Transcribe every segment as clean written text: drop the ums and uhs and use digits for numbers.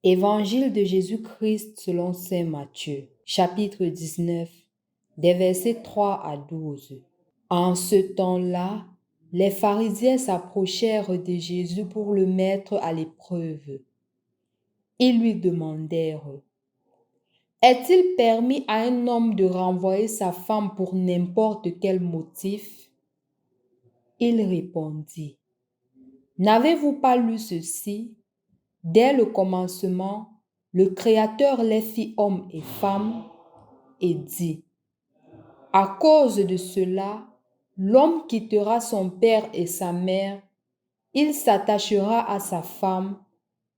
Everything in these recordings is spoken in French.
Évangile de Jésus-Christ selon saint Matthieu, chapitre 19, des versets 3 à 12. En ce temps-là, les pharisiens s'approchèrent de Jésus pour le mettre à l'épreuve. Ils lui demandèrent: Est-il permis à un homme de renvoyer sa femme pour n'importe quel motif? Il répondit: N'avez-vous pas lu ceci? Dès le commencement, le Créateur les fit hommes et femmes et dit: À cause de cela, l'homme quittera son père et sa mère, il s'attachera à sa femme,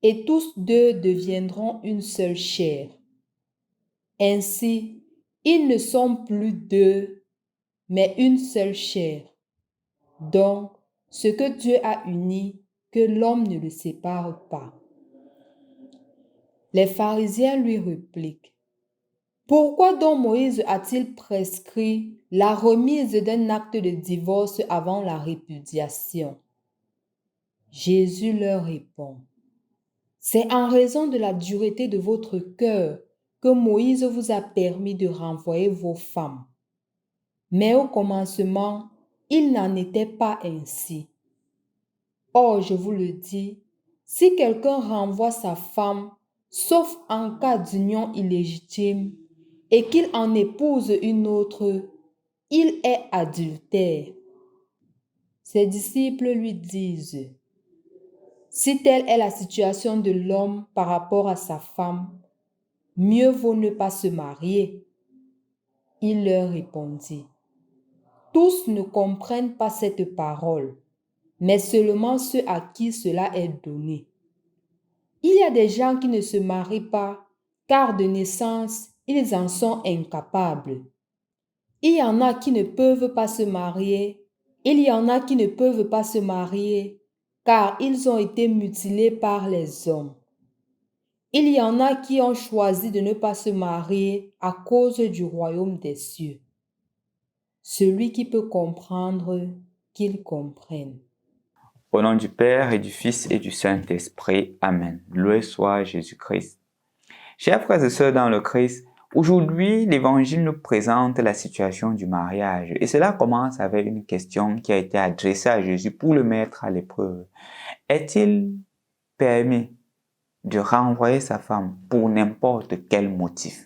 et tous deux deviendront une seule chair. Ainsi, ils ne sont plus deux, mais une seule chair. Donc, ce que Dieu a uni, que l'homme ne le sépare pas. Les pharisiens lui répliquent: Pourquoi donc Moïse a-t-il prescrit la remise d'un acte de divorce avant la répudiation? Jésus leur répond: C'est en raison de la dureté de votre cœur que Moïse vous a permis de renvoyer vos femmes. Mais au commencement, il n'en était pas ainsi. Or, je vous le dis, si quelqu'un renvoie sa femme, sauf en cas d'union illégitime, et qu'il en épouse une autre, il est adultère. Ses disciples lui disent: Si telle est la situation de l'homme par rapport à sa femme, mieux vaut ne pas se marier. Il leur répondit: Tous ne comprennent pas cette parole, mais seulement ceux à qui cela est donné. Il y a des gens qui ne se marient pas, car de naissance, ils en sont incapables. Il y en a qui ne peuvent pas se marier. Il y en a qui ne peuvent pas se marier, car ils ont été mutilés par les hommes. Il y en a qui ont choisi de ne pas se marier à cause du royaume des cieux. Celui qui peut comprendre, qu'il comprenne. Au nom du Père et du Fils et du Saint-Esprit. Amen. Loué soit Jésus-Christ. Chers frères et sœurs dans le Christ, aujourd'hui, l'Évangile nous présente la situation du mariage. Et cela commence avec une question qui a été adressée à Jésus pour le mettre à l'épreuve. Est-il permis de renvoyer sa femme pour n'importe quel motif?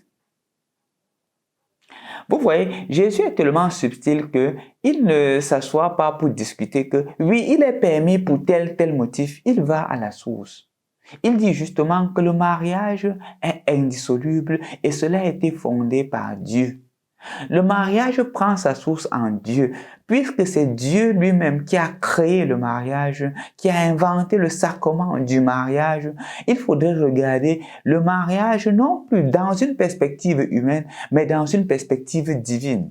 Vous voyez, Jésus est tellement subtil qu'il ne s'assoit pas pour discuter que oui, il est permis pour tel motif. Il va à la source. Il dit justement que le mariage est indissoluble et cela a été fondé par Dieu. Le mariage prend sa source en Dieu, puisque c'est Dieu lui-même qui a créé le mariage, qui a inventé le sacrement du mariage. Il faudrait regarder le mariage non plus dans une perspective humaine, mais dans une perspective divine.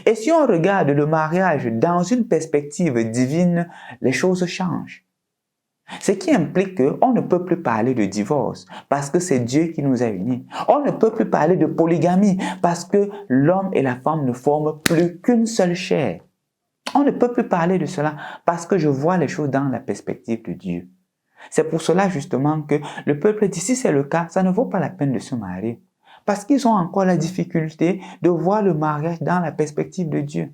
Et si on regarde le mariage dans une perspective divine, les choses changent. Ce qui implique qu'on ne peut plus parler de divorce parce que c'est Dieu qui nous a unis. On ne peut plus parler de polygamie parce que l'homme et la femme ne forment plus qu'une seule chair. On ne peut plus parler de cela parce que je vois les choses dans la perspective de Dieu. C'est pour cela justement que le peuple dit, si c'est le cas, ça ne vaut pas la peine de se marier. Parce qu'ils ont encore la difficulté de voir le mariage dans la perspective de Dieu.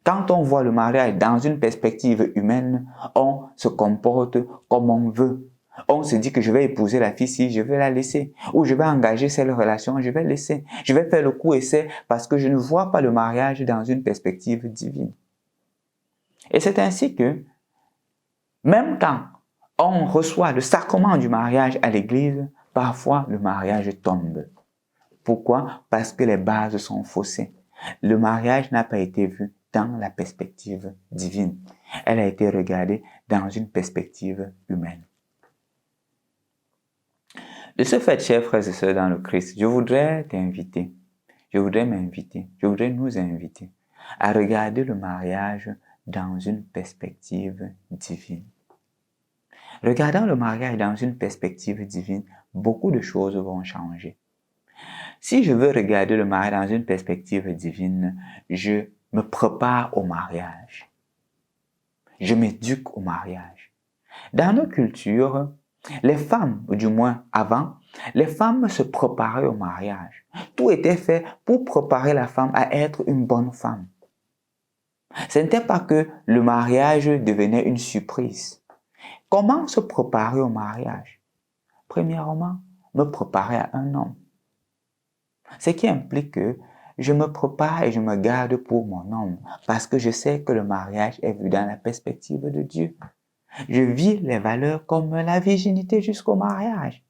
Quand on voit le mariage dans une perspective humaine, on se comporte comme on veut. On se dit que je vais épouser la fille si je vais la laisser. Ou je vais engager cette relation, je vais laisser. Je vais faire le coup essai parce que je ne vois pas le mariage dans une perspective divine. Et c'est ainsi que, même quand on reçoit le sacrement du mariage à l'église, parfois le mariage tombe. Pourquoi? Parce que les bases sont faussées. Le mariage n'a pas été vu dans la perspective divine. Elle a été regardée dans une perspective humaine. De ce fait, chers frères et sœurs dans le Christ, je voudrais nous inviter à regarder le mariage dans une perspective divine. Regardant le mariage dans une perspective divine, beaucoup de choses vont changer. Si je veux regarder le mariage dans une perspective divine, je me prépare au mariage. Je m'éduque au mariage. Dans nos cultures, les femmes, ou du moins avant, les femmes se préparaient au mariage. Tout était fait pour préparer la femme à être une bonne femme. Ce n'était pas que le mariage devenait une surprise. Comment se préparer au mariage? Premièrement, me préparer à un homme. Ce qui implique que je me prépare et je me garde pour mon homme parce que je sais que le mariage est vu dans la perspective de Dieu. Je vis les valeurs comme la virginité jusqu'au mariage.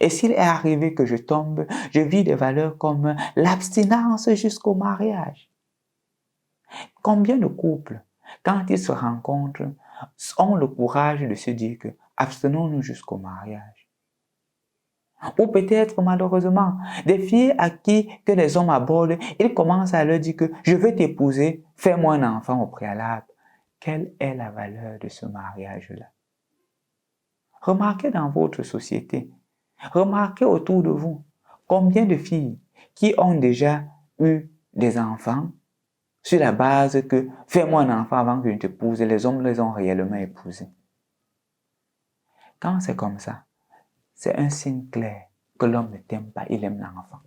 Et s'il est arrivé que je tombe, je vis des valeurs comme l'abstinence jusqu'au mariage. Combien de couples, quand ils se rencontrent, ont le courage de se dire que abstenons-nous jusqu'au mariage? Ou peut-être malheureusement, des filles à qui que les hommes abordent, ils commencent à leur dire que je veux t'épouser, fais-moi un enfant au préalable. Quelle est la valeur de ce mariage-là? Remarquez dans votre société, remarquez autour de vous, combien de filles qui ont déjà eu des enfants sur la base que fais-moi un enfant avant que je ne t'épouse, et les hommes les ont réellement épousés. Quand c'est comme ça, c'est un signe clair que l'homme ne t'aime pas, il aime l'enfant.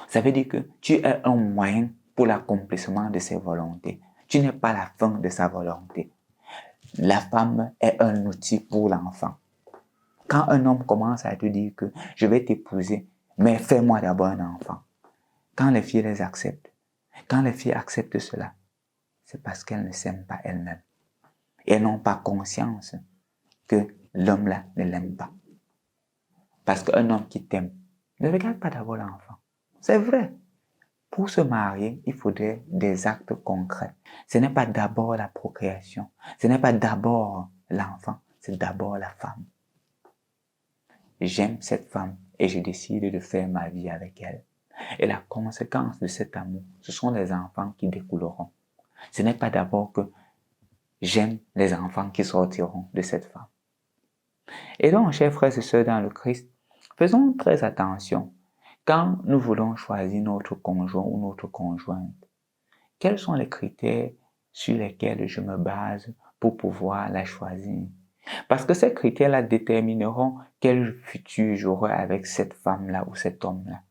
Ça veut dire que tu es un moyen pour l'accomplissement de ses volontés. Tu n'es pas la fin de sa volonté. La femme est un outil pour l'enfant. Quand un homme commence à te dire que je vais t'épouser, mais fais-moi d'abord un enfant. Quand les filles les acceptent, quand les filles acceptent cela, c'est parce qu'elles ne s'aiment pas elles-mêmes. Et elles n'ont pas conscience que l'homme-là ne l'aime pas. Parce qu'un homme qui t'aime ne regarde pas d'abord l'enfant. C'est vrai. Pour se marier, il faudrait des actes concrets. Ce n'est pas d'abord la procréation. Ce n'est pas d'abord l'enfant. C'est d'abord la femme. J'aime cette femme et je décide de faire ma vie avec elle. Et la conséquence de cet amour, ce sont les enfants qui découleront. Ce n'est pas d'abord que j'aime les enfants qui sortiront de cette femme. Et donc, chers frères et sœurs dans le Christ, faisons très attention quand nous voulons choisir notre conjoint ou notre conjointe. Quels sont les critères sur lesquels je me base pour pouvoir la choisir? Parce que ces critères-là détermineront quel futur j'aurai avec cette femme-là ou cet homme-là.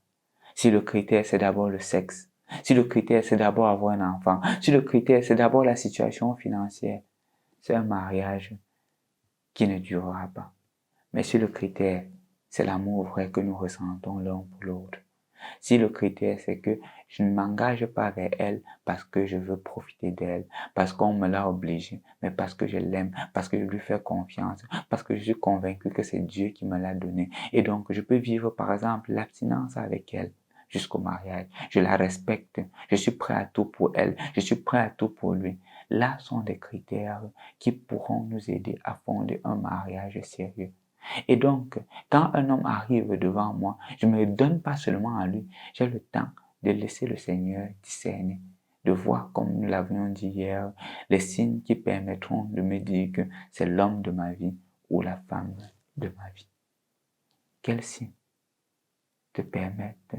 Si le critère, c'est d'abord le sexe, si le critère, c'est d'abord avoir un enfant, si le critère, c'est d'abord la situation financière, c'est un mariage qui ne durera pas. Mais si le critère, c'est l'amour vrai que nous ressentons l'un pour l'autre, si le critère, c'est que je ne m'engage pas vers elle parce que je veux profiter d'elle, parce qu'on me l'a obligée, mais parce que je l'aime, parce que je lui fais confiance, parce que je suis convaincu que c'est Dieu qui me l'a donné. Et donc, je peux vivre, par exemple, l'abstinence avec elle jusqu'au mariage. Je la respecte. Je suis prêt à tout pour elle. Je suis prêt à tout pour lui. Là sont des critères qui pourront nous aider à fonder un mariage sérieux. Et donc, quand un homme arrive devant moi, je ne me donne pas seulement à lui, j'ai le temps de laisser le Seigneur discerner, de voir, comme nous l'avions dit hier, les signes qui permettront de me dire que c'est l'homme de ma vie ou la femme de ma vie. Quels signes te permettent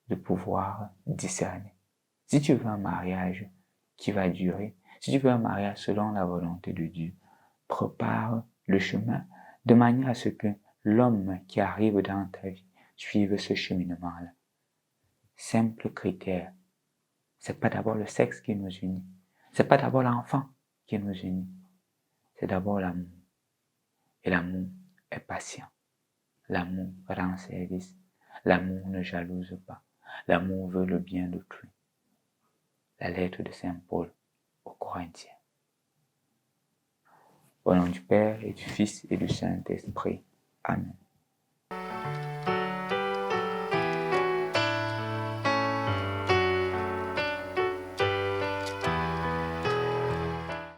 de pouvoir discerner? Si tu veux un mariage qui va durer, si tu veux un mariage selon la volonté de Dieu, prépare le chemin de manière à ce que l'homme qui arrive dans ta vie suive ce cheminement-là. Simple critère. C'est pas d'abord le sexe qui nous unit. C'est pas d'abord l'enfant qui nous unit. C'est d'abord l'amour. Et l'amour est patient. L'amour rend service. L'amour ne jalouse pas. L'amour veut le bien d'autrui. La lettre de Saint Paul aux Corinthiens. Au nom du Père et du Fils et du Saint-Esprit. Amen.